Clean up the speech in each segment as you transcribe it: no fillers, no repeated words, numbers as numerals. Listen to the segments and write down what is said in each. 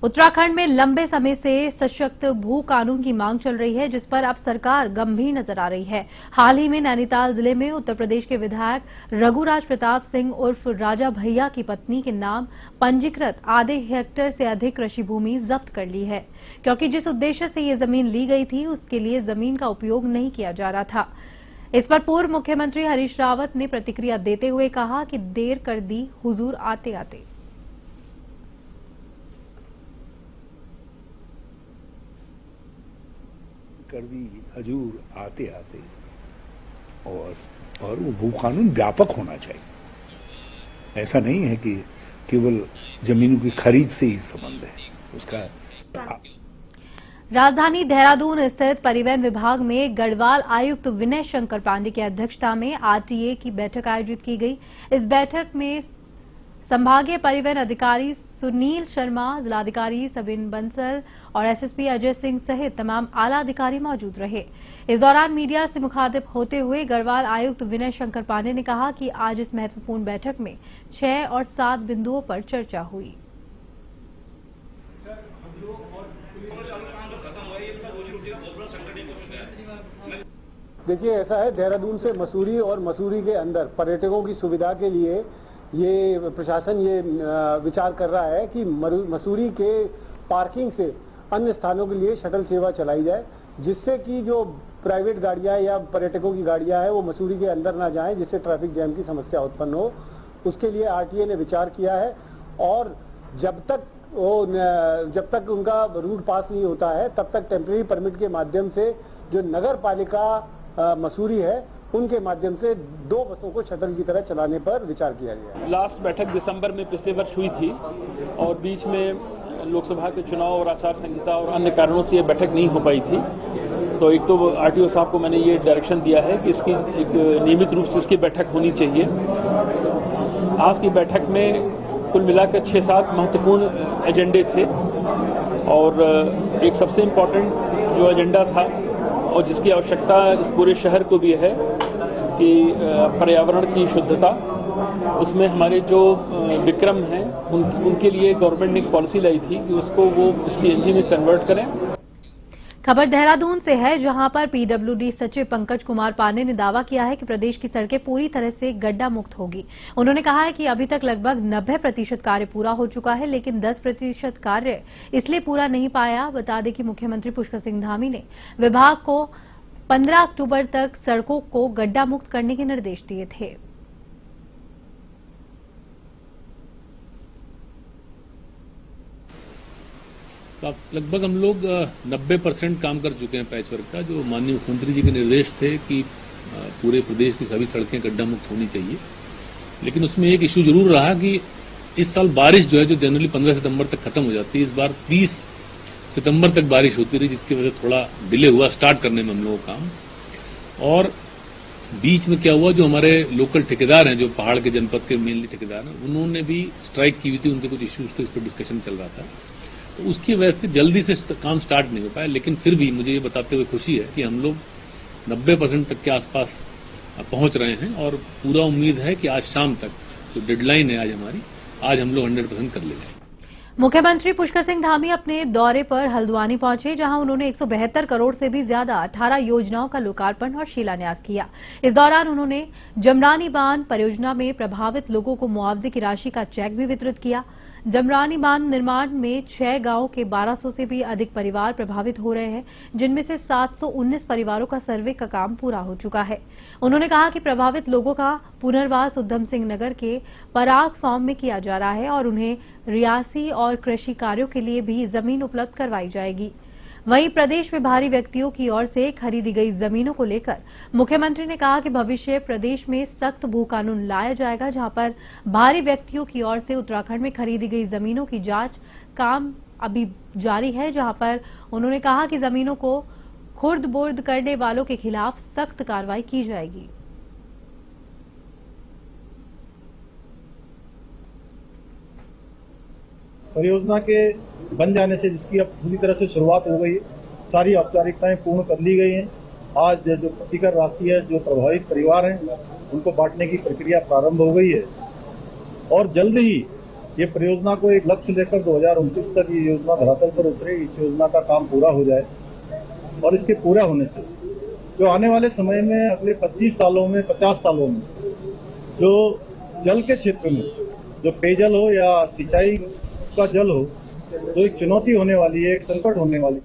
उत्तराखंड में लंबे समय से सशक्त भू कानून की मांग चल रही है, जिस पर अब सरकार गंभीर नजर आ रही है। हाल ही में नैनीताल जिले में उत्तर प्रदेश के विधायक रघुराज प्रताप सिंह उर्फ राजा भैया की पत्नी के नाम पंजीकृत आधे हेक्टेयर से अधिक कृषि भूमि जब्त कर ली है, क्योंकि जिस उद्देश्य से ये जमीन ली गई थी उसके लिए जमीन का उपयोग नहीं किया जा रहा था। इस पर पूर्व मुख्यमंत्री हरीश रावत ने प्रतिक्रिया देते हुए कहा कि देर कर दी हुजूर आते आते। कर दी हजूर आते आते। और वो भू कानून व्यापक होना चाहिए। ऐसा नहीं है कि केवल जमीनों की खरीद से ही संबंध है उसका। राजधानी देहरादून स्थित परिवहन विभाग में गढ़वाल आयुक्त विनय शंकर पांडे की अध्यक्षता में आरटीए की बैठक आयोजित की गई। इस बैठक में संभागीय परिवहन अधिकारी सुनील शर्मा, जिलाधिकारी सबिन बंसल और एसएसपी अजय सिंह सहित तमाम आला अधिकारी मौजूद रहे। इस दौरान मीडिया से मुखातिब होते हुए गढ़वाल आयुक्त विनय शंकर पांडे ने कहा कि आज इस महत्वपूर्ण बैठक में 6 और 7 बिंदुओं पर चर्चा हुई। देखिए, ऐसा है, देहरादून से मसूरी और मसूरी के अंदर पर्यटकों की सुविधा के लिए ये प्रशासन ये विचार कर रहा है कि मसूरी के पार्किंग से अन्य स्थानों के लिए शटल सेवा चलाई जाए, जिससे कि जो प्राइवेट गाड़ियां या पर्यटकों की गाड़ियां हैं वो मसूरी के अंदर ना जाएं, जिससे ट्रैफिक जैम की समस्या उत्पन्न हो। उसके लिए आरटीए ने विचार किया है और जब तक उनका रूट पास नहीं होता है तब तक टेम्परेरी परमिट के माध्यम से जो नगर पालिका मसूरी है उनके माध्यम से 2 बसों को शटल की तरह चलाने पर विचार किया गया। लास्ट बैठक दिसंबर में पिछले वर्ष हुई थी और बीच में लोकसभा के चुनाव और आचार संहिता और अन्य कारणों से ये बैठक नहीं हो पाई थी। तो एक तो आरटीओ साहब को मैंने ये डायरेक्शन दिया है कि इसकी एक नियमित रूप से इसकी बैठक होनी चाहिए। आज की बैठक में कुल मिलाकर 6-7 महत्वपूर्ण एजेंडे थे और एक सबसे इम्पोर्टेंट जो एजेंडा था और जिसकी आवश्यकता इस पूरे शहर को भी है कि पर्यावरण की शुद्धता, उसमें हमारे जो विक्रम हैं उनके लिए गवर्नमेंट ने एक पॉलिसी लाई थी कि उसको वो सीएनजी में कन्वर्ट करें। खबर देहरादून से है, जहां पर पीडब्ल्यूडी सचिव पंकज कुमार पांडे ने दावा किया है कि प्रदेश की सड़कें पूरी तरह से गड्ढा मुक्त होगी। उन्होंने कहा है कि अभी तक लगभग 90% कार्य पूरा हो चुका है, लेकिन 10% कार्य इसलिए पूरा नहीं पाया। बता दें कि मुख्यमंत्री पुष्कर सिंह धामी ने विभाग को 15 अक्टूबर तक सड़कों को गड्ढा मुक्त करने के निर्देश दिए थे। लगभग हम लोग 90% काम कर चुके हैं पैचवर्क का, जो माननीय मुख्यमंत्री जी के निर्देश थे कि पूरे प्रदेश की सभी सड़कें गड्ढा मुक्त होनी चाहिए। लेकिन उसमें एक इश्यू जरूर रहा कि इस साल बारिश जो है, जो जनरली 15 सितंबर तक खत्म हो जाती है, इस बार 30 सितंबर तक बारिश होती रही, जिसकी वजह से थोड़ा डिले हुआ स्टार्ट करने में हम लोगों का काम। और बीच में क्या हुआ, जो हमारे लोकल ठेकेदार हैं, जो पहाड़ के जनपद के मेनली ठेकेदार हैं, उन्होंने भी स्ट्राइक की हुई थी, उनके कुछ इश्यूज थे, इस पर डिस्कशन चल रहा था। तो उसकी वजह से जल्दी से काम स्टार्ट नहीं हो पाया। लेकिन फिर भी मुझे ये बताते हुए खुशी है कि हम लोग 90% तक के आसपास पहुंच रहे हैं और पूरा उम्मीद है कि आज शाम तक जो डेडलाइन है आज हम लोग 100% कर लेंगे। मुख्यमंत्री पुष्कर सिंह धामी अपने दौरे पर हल्द्वानी पहुंचे, जहां उन्होंने 172 करोड़ से भी ज्यादा 18 योजनाओं का लोकार्पण और शिलान्यास किया। इस दौरान उन्होंने जमरानी बांध परियोजना में प्रभावित लोगों को मुआवजे की राशि का चेक भी वितरित किया। जमरानी बांध निर्माण में 6 गांवों के 1200 से भी अधिक परिवार प्रभावित हो रहे हैं, जिनमें से 719 परिवारों का सर्वे का काम पूरा हो चुका है। उन्होंने कहा कि प्रभावित लोगों का पुनर्वास उधम सिंह नगर के पराग फार्म में किया जा रहा है और उन्हें रियासी और कृषि कार्यों के लिए भी जमीन उपलब्ध करवाई जाएगी। वहीं प्रदेश में भारी व्यक्तियों की ओर से खरीदी गई जमीनों को लेकर मुख्यमंत्री ने कहा कि भविष्य प्रदेश में सख्त भू कानून लाया जाएगा, जहां पर भारी व्यक्तियों की ओर से उत्तराखंड में खरीदी गई जमीनों की जांच काम अभी जारी है, जहां पर उन्होंने कहा कि जमीनों को खुर्द बुर्द करने वालों के खिलाफ सख्त कार्रवाई की जाएगी। परियोजना के बन जाने से, जिसकी अब पूरी तरह से शुरुआत हो गई है, सारी औपचारिकताएं पूर्ण कर ली गई हैं। आज जो प्रतिकर राशि है, जो प्रभावित परिवार हैं, उनको बांटने की प्रक्रिया प्रारंभ हो गई है और जल्द ही ये परियोजना को एक लक्ष्य लेकर 2029 तक ये योजना धरातल पर उतरे, इस योजना का काम पूरा हो जाए और इसके पूरा होने से जो आने वाले समय में अगले 25 सालों में 50 सालों में जो जल के क्षेत्र में जो पेयजल हो या सिंचाई का जल हो तो एक चुनौती होने वाली है, एक संकट होने वाली है।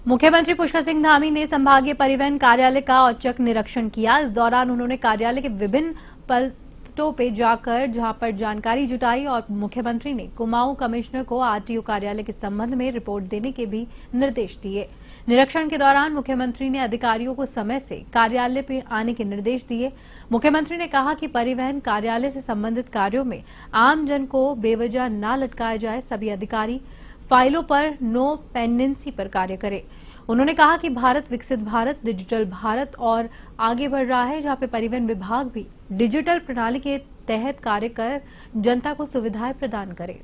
मुख्यमंत्री पुष्कर सिंह धामी ने संभागीय परिवहन कार्यालय का औचक निरीक्षण किया। इस दौरान उन्होंने कार्यालय के विभिन्न पलटों पे जाकर जहां पर जानकारी जुटाई और मुख्यमंत्री ने कुमाऊं कमिश्नर को आरटीओ कार्यालय के संबंध में रिपोर्ट देने के भी निर्देश दिए। निरीक्षण के दौरान मुख्यमंत्री ने अधिकारियों को समय से कार्यालय पे आने के निर्देश दिए। मुख्यमंत्री ने कहा कि परिवहन कार्यालय से संबंधित कार्यों में आम जन को बेवजह न लटकाया जाए, सभी अधिकारी फाइलों पर नो पेंडेंसी पर कार्य करें। उन्होंने कहा कि भारत विकसित भारत, डिजिटल भारत और आगे बढ़ रहा है, जहां पे परिवहन विभाग भी डिजिटल प्रणाली के तहत कार्य कर जनता को सुविधाएं प्रदान करे।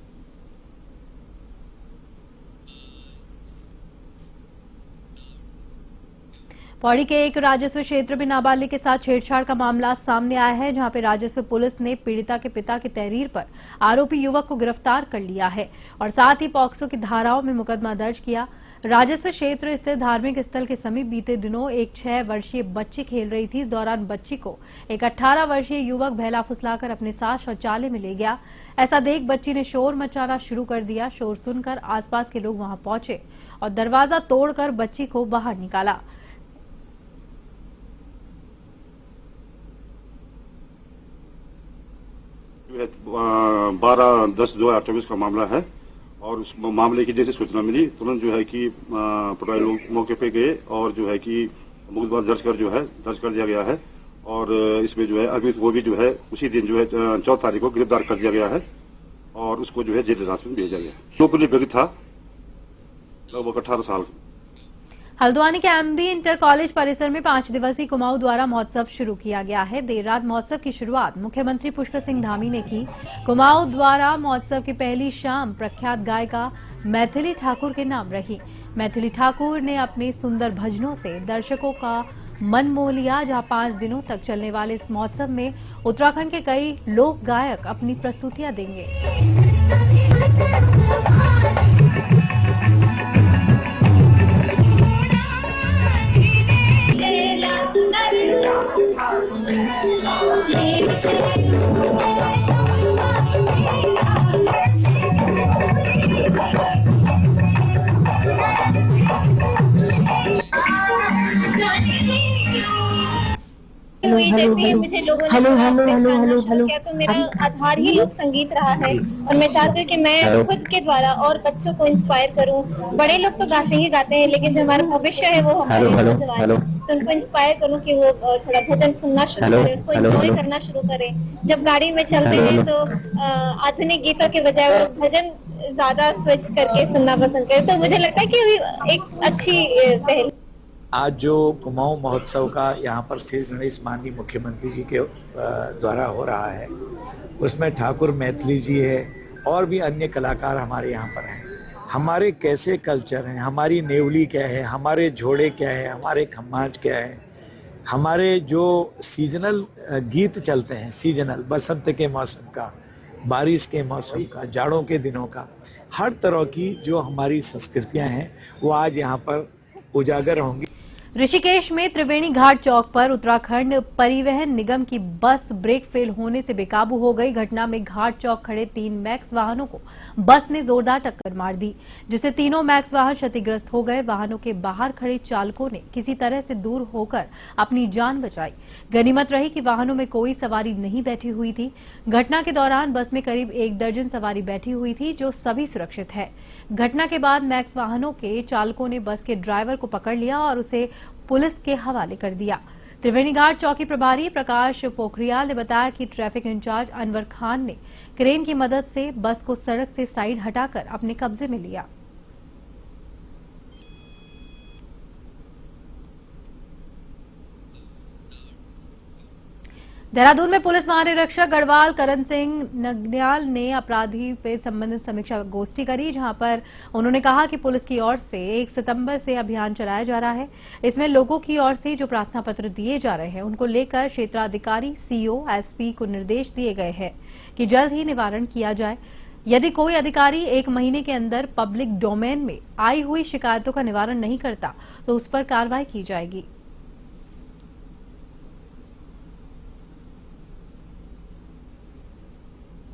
पौड़ी के एक राजस्व क्षेत्र में नाबालिग के साथ छेड़छाड़ का मामला सामने आया है, जहां पे राजस्व पुलिस ने पीड़िता के पिता की तहरीर पर आरोपी युवक को गिरफ्तार कर लिया है और साथ ही पॉक्सो की धाराओं में मुकदमा दर्ज किया। राजस्व क्षेत्र स्थित धार्मिक स्थल के समीप बीते दिनों एक 6 वर्षीय बच्ची खेल रही थी। इस दौरान बच्ची को एक 18 वर्षीय युवक बहला फुसलाकर अपने साथ शौचालय में ले गया। ऐसा देख बच्ची ने शोर मचाना शुरू कर दिया। शोर सुनकर आसपास के लोग वहां पहुंचे और दरवाजा तोड़कर बच्ची को बाहर निकाला। जो है 12/10/2024 का मामला है और उस मामले की जैसे सूचना मिली तुरंत जो है कि पटवारी लोग मौके पे गए और जो है कि मुकदमा दर्ज कर दिया गया है और इसमें जो है अभी वो भी जो है उसी दिन जो है 4 तारीख को गिरफ्तार कर दिया गया है और उसको जो है जेल हिरासत में भेजा गया। लोकली व्यक्ति था लगभग 18 साल। हल्द्वानी के एमबी इंटर कॉलेज परिसर में 5 दिवसीय कुमाऊं द्वारा महोत्सव शुरू किया गया है। देर रात महोत्सव की शुरुआत मुख्यमंत्री पुष्कर सिंह धामी ने की। कुमाऊं द्वारा महोत्सव की पहली शाम प्रख्यात गायिका मैथिली ठाकुर के नाम रही। मैथिली ठाकुर ने अपने सुंदर भजनों से दर्शकों का मन मोह लिया। जहां 5 दिनों तक चलने वाले इस महोत्सव में उत्तराखंड के कई लोक गायक अपनी प्रस्तुतियां देंगे। मुझे लोगों ने तो मेरा आधार ही लोक संगीत रहा है और मैं चाहती हूँ कि मैं खुद के द्वारा और बच्चों को इंस्पायर करूँ। बड़े लोग तो गाते हैं लेकिन जो हमारा भविष्य है वो हमारे नौजवान, तो उनको इंस्पायर करूँ कि वो थोड़ा भजन सुनना शुरू करें, उसको एंजॉय करना शुरू करें। जब गाड़ी में चलते हैं तो आधुनिक गीतों के बजाय वो भजन ज्यादा स्विच करके सुनना पसंद करें। तो मुझे लगता है कि एक अच्छी पहल। आज जो कुमाऊं महोत्सव का यहाँ पर श्री गणेश माननीय मुख्यमंत्री जी के द्वारा हो रहा है, उसमें ठाकुर मैथिली जी है और भी अन्य कलाकार हमारे यहाँ पर हैं। हमारे कैसे कल्चर हैं, हमारी नेवली क्या है, हमारे झोड़े क्या है, हमारे खम्माज क्या है, हमारे जो सीजनल गीत चलते हैं, सीजनल बसंत के मौसम का, बारिश के मौसम का, जाड़ों के दिनों का, हर तरह की जो हमारी संस्कृतियाँ हैं वो आज यहाँ पर उजागर होंगी। ऋषिकेश में त्रिवेणी घाट चौक पर उत्तराखंड परिवहन निगम की बस ब्रेक फेल होने से बेकाबू हो गई। घटना में घाट चौक खड़े 3 मैक्स वाहनों को बस ने जोरदार टक्कर मार दी, जिससे तीनों मैक्स वाहन क्षतिग्रस्त हो गए। वाहनों के बाहर खड़े चालकों ने किसी तरह से दूर होकर अपनी जान बचाई। गनीमत रही कि वाहनों में कोई सवारी नहीं बैठी हुई थी। घटना के दौरान बस में करीब 1 दर्जन सवारी बैठी हुई थी, जो सभी सुरक्षित है। घटना के बाद मैक्स वाहनों के चालकों ने बस के ड्राइवर को पकड़ लिया और उसे पुलिस के हवाले कर दिया। त्रिवेणी घाट चौकी प्रभारी प्रकाश पोखरियाल ने बताया कि ट्रैफिक इंचार्ज अनवर खान ने क्रेन की मदद से बस को सड़क से साइड हटाकर अपने कब्जे में लिया। देहरादून में पुलिस महानिरीक्षक गढ़वाल करण सिंह नगन्याल ने अपराधी पे संबंधित समीक्षा गोष्ठी करी, जहां पर उन्होंने कहा कि पुलिस की ओर से 1 सितंबर से अभियान चलाया जा रहा है। इसमें लोगों की ओर से जो प्रार्थना पत्र दिए जा रहे हैं उनको लेकर क्षेत्राधिकारी, सीओ, एसपी को निर्देश दिए गए हैं कि जल्द ही निवारण किया जाए। यदि कोई अधिकारी 1 महीने के अंदर पब्लिक डोमेन में आई हुई शिकायतों का निवारण नहीं करता तो उस पर कार्रवाई की जाएगी।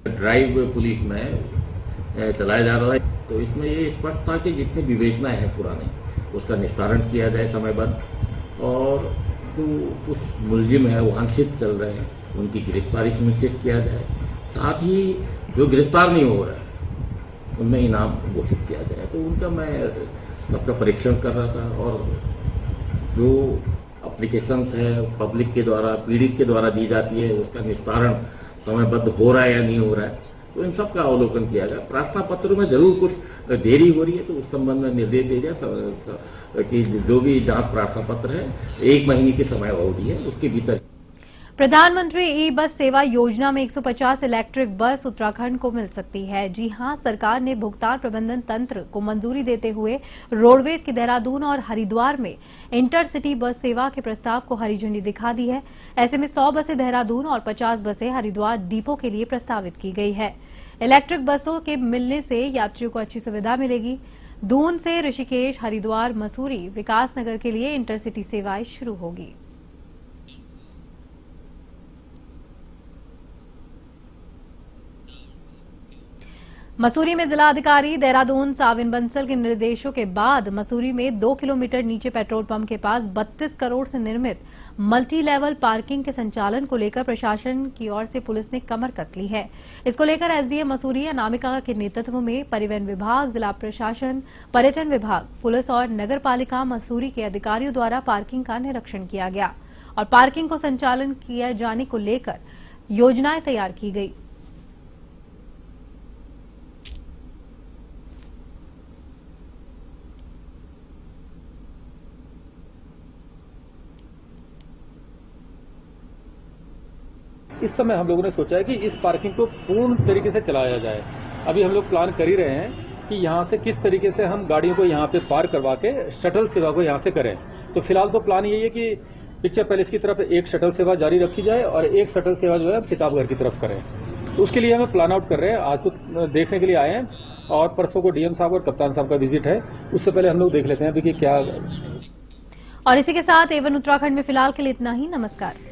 ड्राइव पुलिस में चलाया जा रहा है, तो इसमें ये स्पष्ट था कि जितनी विवेचनाएं हैं पुरानी उसका निस्तारण किया जाए समयबद्ध, और जो उस मुलजिम है वांछित चल रहे हैं उनकी गिरफ्तारी सुनिश्चित किया जाए। साथ ही जो गिरफ्तार नहीं हो रहा है उनमें इनाम घोषित किया जाए। तो उनका मैं सबका परीक्षण कर रहा था, और जो एप्लीकेशंस है पब्लिक के द्वारा, पीड़ित के द्वारा दी जाती है, उसका निस्तारण समयबद्ध हो रहा है या नहीं हो रहा है, तो इन सब का अवलोकन किया गया। प्रार्थना पत्रों में जरूर कुछ देरी हो रही है, तो उस संबंध में निर्देश दे दिया कि जो भी जांच प्रार्थना पत्र है 1 महीने की समय अवधि है उसके भीतर। प्रधानमंत्री ई बस सेवा योजना में 150 इलेक्ट्रिक बस उत्तराखंड को मिल सकती है। जी हां, सरकार ने भुगतान प्रबंधन तंत्र को मंजूरी देते हुए रोडवेज के देहरादून और हरिद्वार में इंटरसिटी बस सेवा के प्रस्ताव को हरी झंडी दिखा दी है। ऐसे में 100 बसें देहरादून और 50 बसें हरिद्वार डिपो के लिए प्रस्तावित की गई है। इलेक्ट्रिक बसों के मिलने से यात्रियों को अच्छी सुविधा मिलेगी। दून से ऋषिकेश, हरिद्वार, मसूरी, विकासनगर के लिए इंटरसिटी सेवाएं शुरू होगी। मसूरी में जिला अधिकारी देहरादून साविन बंसल के निर्देशों के बाद मसूरी में 2 किलोमीटर नीचे पेट्रोल पंप के पास 32 करोड़ से निर्मित मल्टी लेवल पार्किंग के संचालन को लेकर प्रशासन की ओर से पुलिस ने कमर कस ली है। इसको लेकर एसडीएम मसूरी अनामिका के नेतृत्व में परिवहन विभाग, जिला प्रशासन, पर्यटन विभाग, पुलिस और नगर पालिका मसूरी के अधिकारियों द्वारा पार्किंग का निरीक्षण किया गया और पार्किंग को संचालन किए जाने को लेकर योजनाएं तैयार की गई। इस समय हम लोगों ने सोचा है कि इस पार्किंग को पूर्ण तरीके से चलाया जाए। अभी हम लोग प्लान कर ही रहे हैं कि यहाँ से किस तरीके से हम गाड़ियों को यहाँ पे पार्क करवा के शटल सेवा को यहाँ से करें। तो फिलहाल तो प्लान यही है कि पिक्चर पैलेस की तरफ एक शटल सेवा जारी रखी जाए और एक शटल सेवा जो है किताबघर की तरफ करें। तो उसके लिए हमें प्लान आउट कर रहे हैं। आज तो देखने के लिए आए हैं और परसों को डीएम साहब और कप्तान साहब का विजिट है। उससे पहले हम लोग देख लेते हैं अभी कि क्या। और इसी के साथ एवन उत्तराखंड में फिलहाल के लिए इतना ही। नमस्कार।